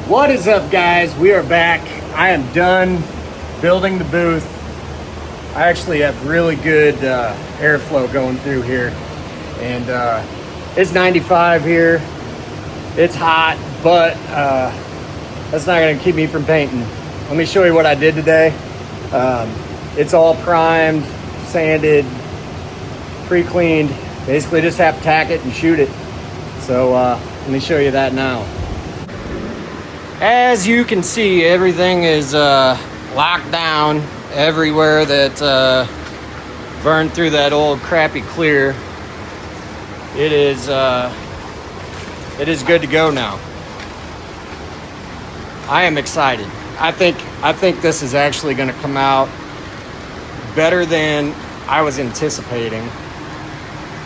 What is up, guys? We are back. I am done building the booth. I actually have really good airflow going through here, and it's 95 here. It's hot, but that's not going to keep me from painting. Let me show you what I did today. It's all primed, sanded, pre-cleaned. Basically just have to tack it and shoot it. So let me show you that now. As you can see, everything is locked down everywhere that burned through that old crappy clear. It is good to go now. I am excited. I think this is actually going to come out better than I was anticipating.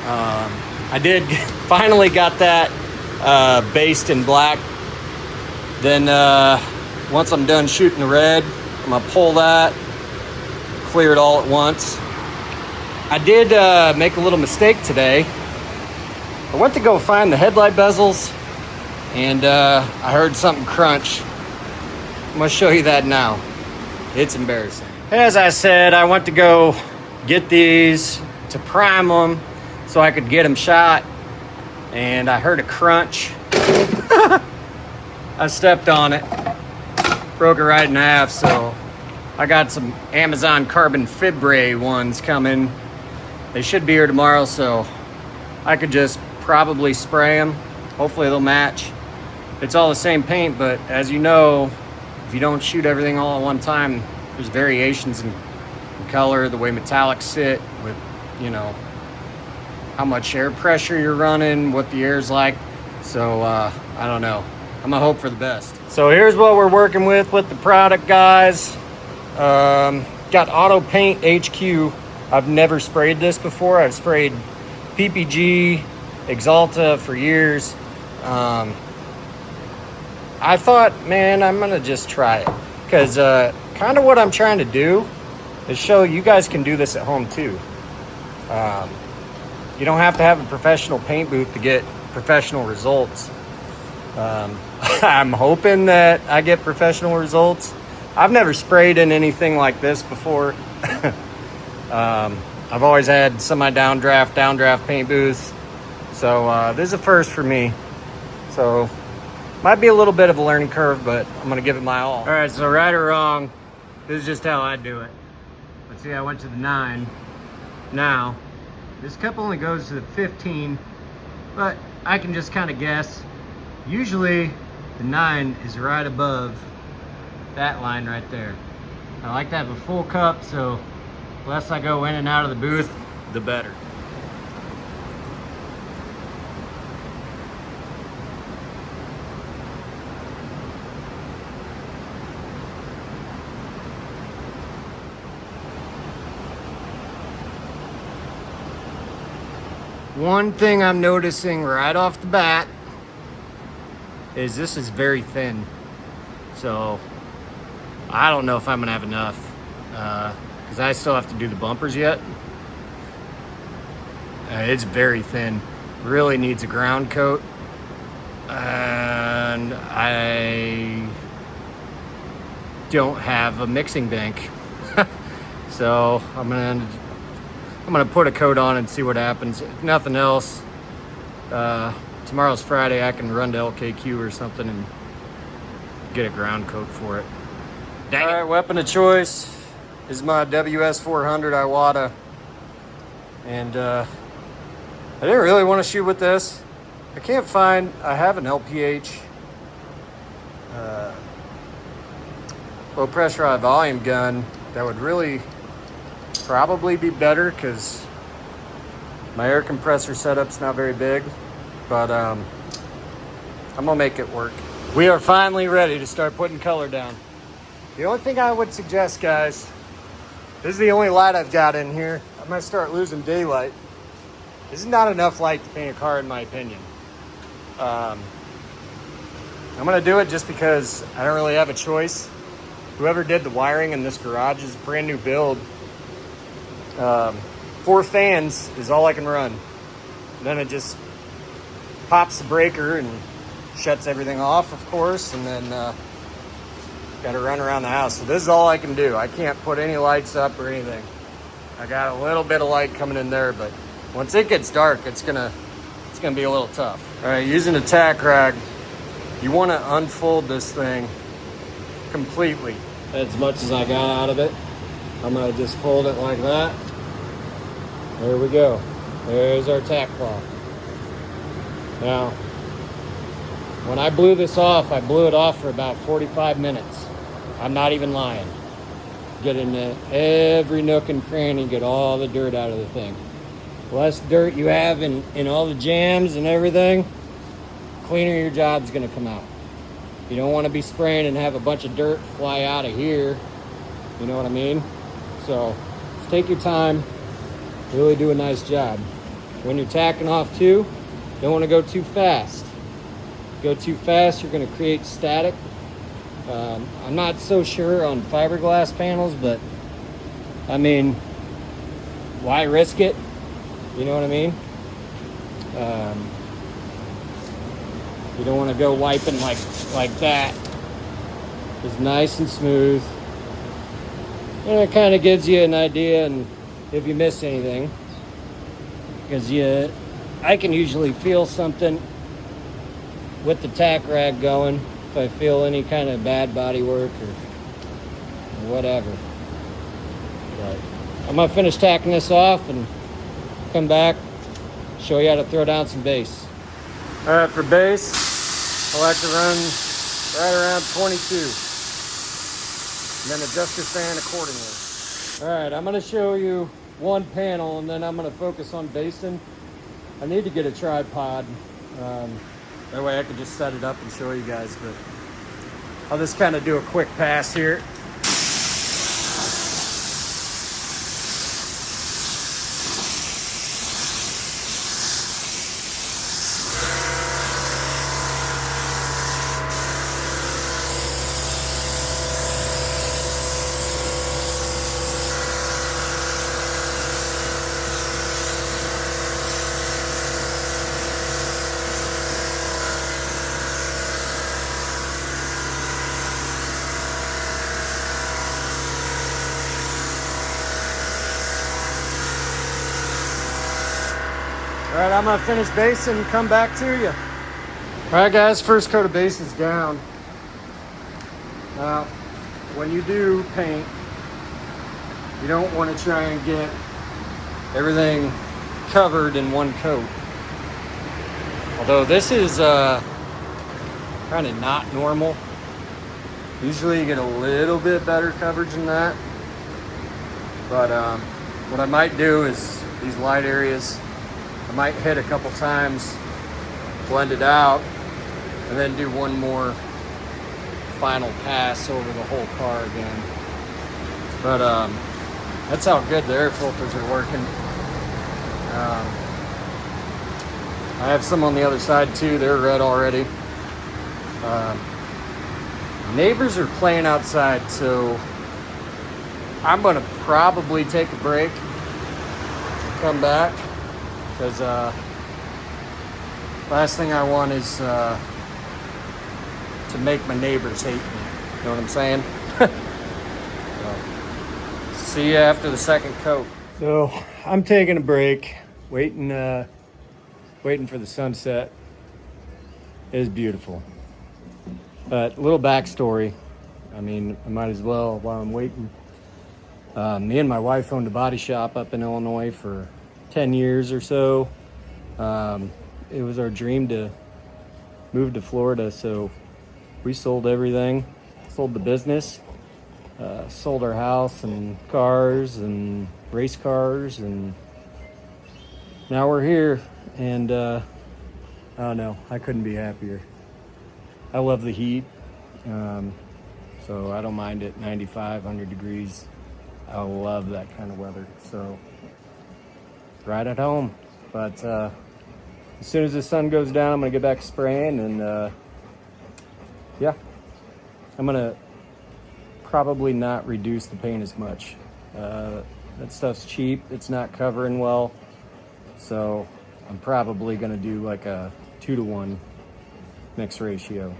I did finally got that based in black. Then once I'm done shooting the red, I'm gonna pull that, clear it all at once. I did make a little mistake today. I went to go find the headlight bezels, and I heard something crunch. I'm gonna show you that now. It's embarrassing. As I said, I went to go get these to prime them so I could get them shot, and I heard a crunch. I stepped on it, broke it right in half, so I got some Amazon carbon fibre ones coming. They should be here tomorrow, so I could just probably spray them. Hopefully they'll match. It's all the same paint, but as you know, if you don't shoot everything all at one time, there's variations in color, the way metallics sit, with, you know, how much air pressure you're running, what the air's like. So I don't know. I'm gonna hope for the best. So here's what we're working with the product, guys. Got Auto Paint HQ. I've never sprayed this before. I've sprayed PPG, Exalta for years. I thought, man, I'm gonna just try it, because kind of what I'm trying to do is show you guys can do this at home too. You don't have to have a professional paint booth to get professional results. I'm hoping that I get professional results. I've never sprayed in anything like this before. I've always had downdraft paint booths. So this is a first for me. So might be a little bit of a learning curve, but I'm gonna give it my all. All right, so right or wrong, this is just how I do it. Let's see, I went to the 9. Now, this cup only goes to the 15, but I can just kind of guess. Usually the 9 is right above that line right there. I like to have a full cup, so the less I go in and out of the booth, the better. One thing I'm noticing right off the bat is this is very thin. So I don't know if I'm gonna have enough, because I still have to do the bumpers yet. It's very thin. Really needs a ground coat. And I don't have a mixing bank. So I'm gonna put a coat on and see what happens. If nothing else, tomorrow's Friday, I can run to LKQ or something and get a ground coat for it. Dang. All right, weapon of choice is my WS400 Iwata. And I didn't really want to shoot with this. I have an LPH low pressure high volume gun that would really probably be better, because my air compressor setup's not very big, but I'm gonna make it work. We are finally ready to start putting color down. The only thing I would suggest, guys, this is the only light I've got in here. I'm gonna start losing daylight. This is not enough light to paint a car, in my opinion. I'm gonna do it just because I don't really have a choice. Whoever did the wiring in this garage is a brand new build. 4 fans is all I can run. And then it just pops the breaker and shuts everything off, of course, and then got to run around the house. So this is all I can do. I can't put any lights up or anything. I got a little bit of light coming in there, but once it gets dark, it's gonna be a little tough. All right, using a tack rag, you want to unfold this thing completely. As much as I got out of it, I'm gonna just fold it like that. There we go. There's our tack cloth. Now, when I blew this off, I blew it off for about 45 minutes. I'm not even lying. Get into every nook and cranny, get all the dirt out of the thing. The less dirt you have in all the jams and everything, cleaner your job's gonna come out. You don't wanna be spraying and have a bunch of dirt fly out of here. You know what I mean? So just take your time, really do a nice job. When you're tacking off too, don't wanna go too fast. Go too fast, you're gonna create static. I'm not so sure on fiberglass panels, but I mean, why risk it? You know what I mean? You don't want to go wiping like that. It's nice and smooth. And it kind of gives you an idea, and if you miss anything, because I can usually feel something with the tack rag going. If I feel any kind of bad body work or whatever. But I'm gonna finish tacking this off and come back, show you how to throw down some base. All right, for base, I like to run right around 22. And then adjust your fan accordingly. All right, I'm gonna show you one panel and then I'm gonna focus on basing. I need to get a tripod. That way I could just set it up and show you guys, but I'll just kind of do a quick pass here. All right, I'm gonna finish basing and come back to you. All right, guys, first coat of base is down. Now, when you do paint, you don't want to try and get everything covered in one coat. Although this is kind of not normal. Usually you get a little bit better coverage than that. But what I might do is these light areas, I might hit a couple times, blend it out, and then do one more final pass over the whole car again. But that's how good the air filters are working. I have some on the other side too. They're red already. Neighbors are playing outside, so I'm gonna probably take a break, come back, because last thing I want is to make my neighbors hate me. You know what I'm saying? So, see you after the second coat. So I'm taking a break, waiting for the sunset. It is beautiful. But a little backstory. I mean, I might as well while I'm waiting. Me and my wife owned a body shop up in Illinois for 10 years or so. It was our dream to move to Florida, so we sold everything, sold the business, sold our house and cars and race cars, and now we're here, and I don't know, I couldn't be happier. I love the heat, so I don't mind it 95, 100 degrees. I love that kind of weather, so right at home. But as soon as the sun goes down, I'm gonna get back to spraying, and yeah, I'm gonna probably not reduce the paint as much. That stuff's cheap, it's not covering well, so I'm probably gonna do like a 2-to-1 mix ratio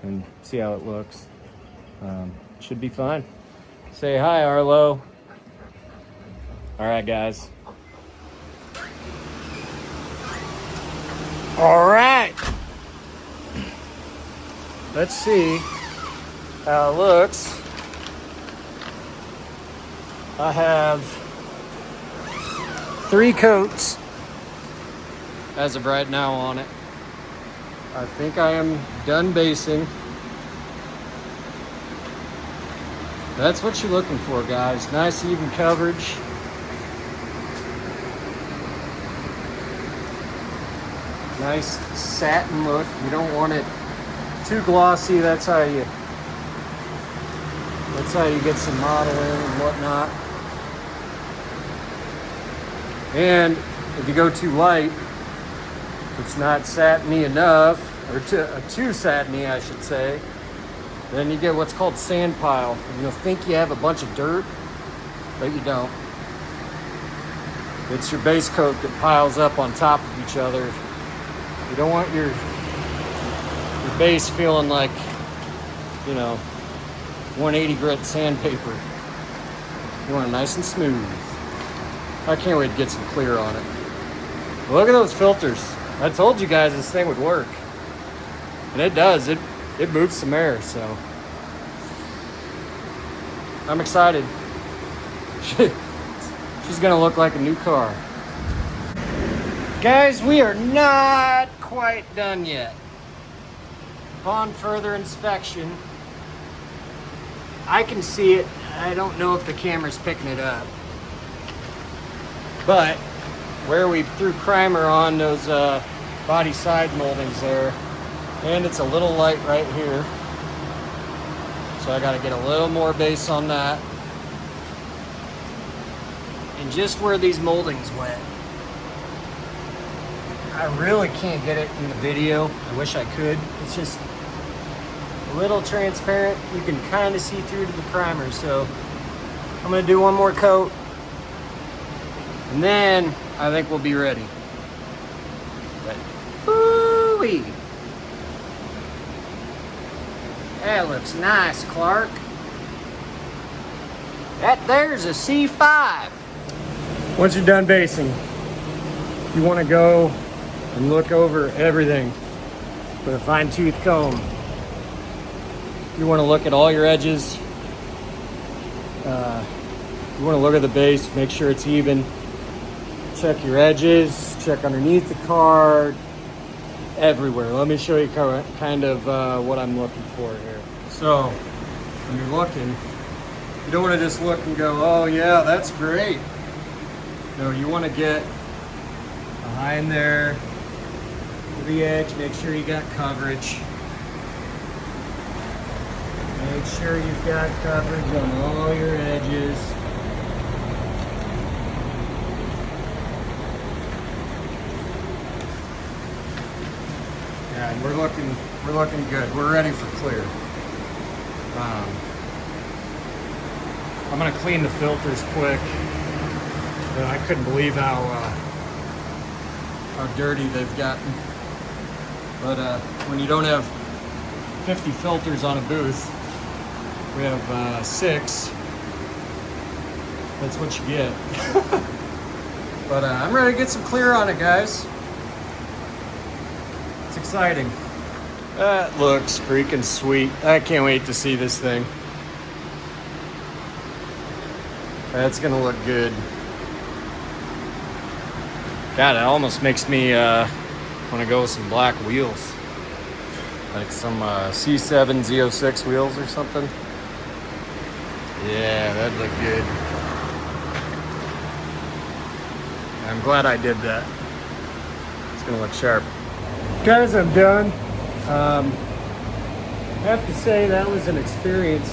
and see how it looks. Should be fine. Say hi, Arlo. All right, guys. All right. Let's see how it looks. I have 3 coats as of right now on it. I think I am done basing. That's what you're looking for, guys. Nice even coverage. Nice satin look. You don't want it too glossy. That's how you get some modeling and whatnot. And if you go too light, it's not satiny enough, or too satiny, I should say, then you get what's called sand pile. And you'll think you have a bunch of dirt, but you don't. It's your base coat that piles up on top of each other. You don't want your base feeling like, 180 grit sandpaper. You want it nice and smooth. I can't wait to get some clear on it. Look at those filters. I told you guys this thing would work. And it does. It moves some air, so I'm excited. She's gonna look like a new car. Guys, we are not quite done yet. Upon further inspection, I can see it. I don't know if the camera's picking it up. But where we threw primer on those body side moldings there, and it's a little light right here. So I gotta get a little more base on that. And just where these moldings went, I really can't get it in the video. I wish I could. It's just a little transparent. You can kind of see through to the primer. So I'm gonna do one more coat, and then I think we'll be ready. But, ooh-wee. That looks nice, Clark. That there's a C5. Once you're done basing, you want to go and look over everything with a fine-tooth comb. You want to look at all your edges. You want to look at the base, make sure it's even. Check your edges, check underneath the car, everywhere. Let me show you kind of what I'm looking for here. So, when you're looking, you don't want to just look and go, oh yeah, that's great. No, you want to get behind there to the edge, make sure you got coverage. Make sure you've got coverage on all your edges. Yeah, and we're looking good. We're ready for clear. I'm gonna clean the filters quick. I couldn't believe how dirty they've gotten. But when you don't have 50 filters on a booth, we have 6. That's what you get. But I'm ready to get some clear on it, guys. It's exciting. That looks freaking sweet. I can't wait to see this thing. That's gonna look good. God, it almost makes me want to go with some black wheels. Like some C7 Z06 wheels or something. Yeah, that'd look good. I'm glad I did that. It's gonna look sharp. Guys, I'm done. I have to say that was an experience.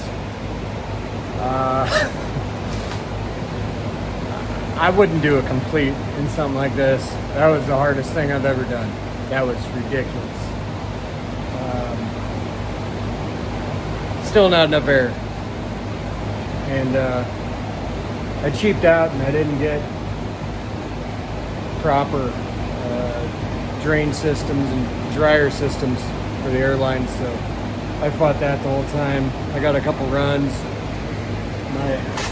I wouldn't do a complete in something like this. That was the hardest thing I've ever done. That was ridiculous. Still not enough air. And I cheaped out and I didn't get proper drain systems and dryer systems for the airline, so I fought that the whole time. I got a couple runs.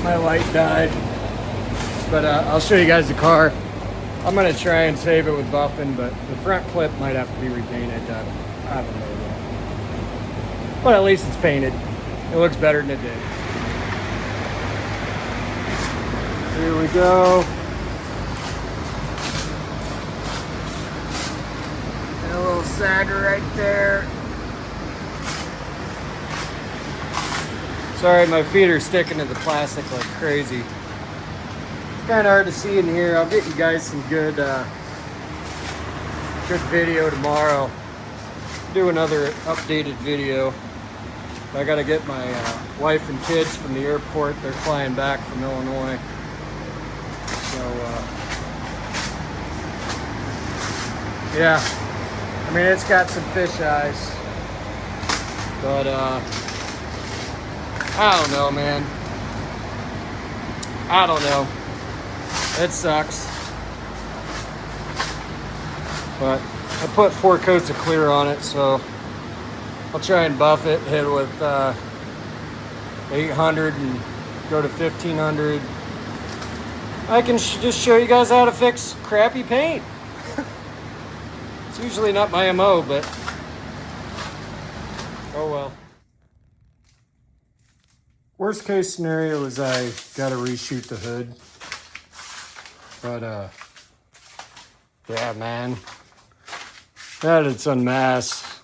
My light died, but I'll show you guys the car. I'm gonna try and save it with buffing, but the front clip might have to be repainted. I don't know yet. But at least it's painted. It looks better than it did. Here we go. And a little sagger right there. Sorry, my feet are sticking to the plastic like crazy. It's kind of hard to see in here. I'll get you guys some good video tomorrow. Do another updated video. I gotta get my wife and kids from the airport. They're flying back from Illinois. So, yeah. I mean, it's got some fish eyes. But, I don't know, man. I don't know. It sucks. But I put 4 coats of clear on it, so I'll try and buff it, hit it with 800 and go to 1500. I can just show you guys how to fix crappy paint. It's usually not my MO, but oh well. Worst case scenario is I gotta reshoot the hood. But yeah, man. That it's unmasked.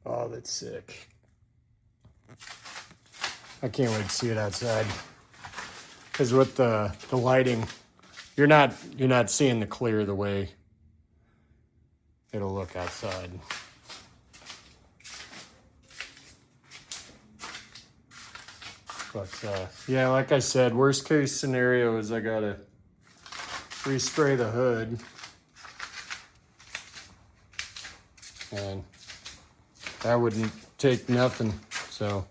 Oh, that's sick. I can't wait to see it outside. Because with the lighting, you're not seeing the clear the way it'll look outside. But yeah, like I said, worst case scenario is I gotta respray the hood. And that wouldn't take nothing, so.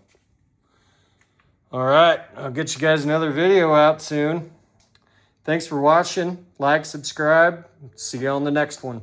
All right, I'll get you guys another video out soon. Thanks for watching. Like, subscribe. See you on the next one.